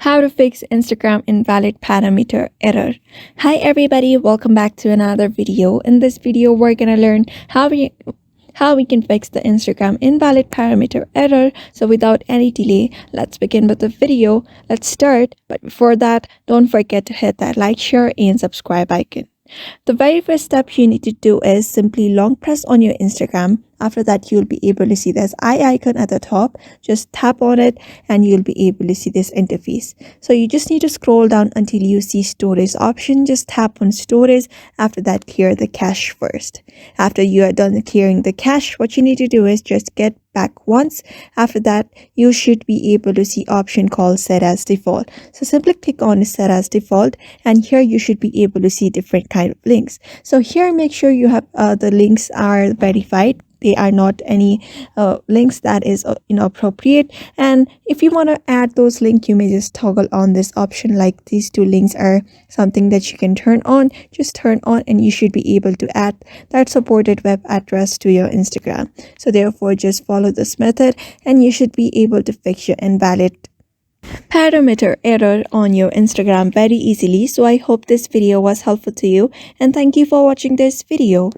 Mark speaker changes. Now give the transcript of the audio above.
Speaker 1: How to fix Instagram invalid parameter error. Hi everybody, welcome back to another video. In this video, we're gonna learn how we can fix the Instagram invalid parameter error. So without any delay, let's begin with the video. Let's start. But before that, don't forget to hit that like, share, and subscribe icon. The very first step you need to do is simply long press on your Instagram. After that, you'll be able to see this eye icon at the top. Just tap on it and you'll be able to see this interface. So you just need to scroll down until you see storage option. Just tap on storage. After that, clear the cache first. After you are done clearing the cache, what you need to do is just get back once. After that, you should be able to see option called set as default. So simply click on set as default, and here you should be able to see different kind of links. So here, make sure you have the links are verified. They are not any links that is inappropriate. And if you want to add those links, you may just toggle on this option. Like these two links are something that you can turn on. Just turn on and you should be able to add that supported web address to your Instagram. So therefore, just follow this method and you should be able to fix your invalid parameter error on your Instagram very easily. So I hope this video was helpful to you, and thank you for watching this video.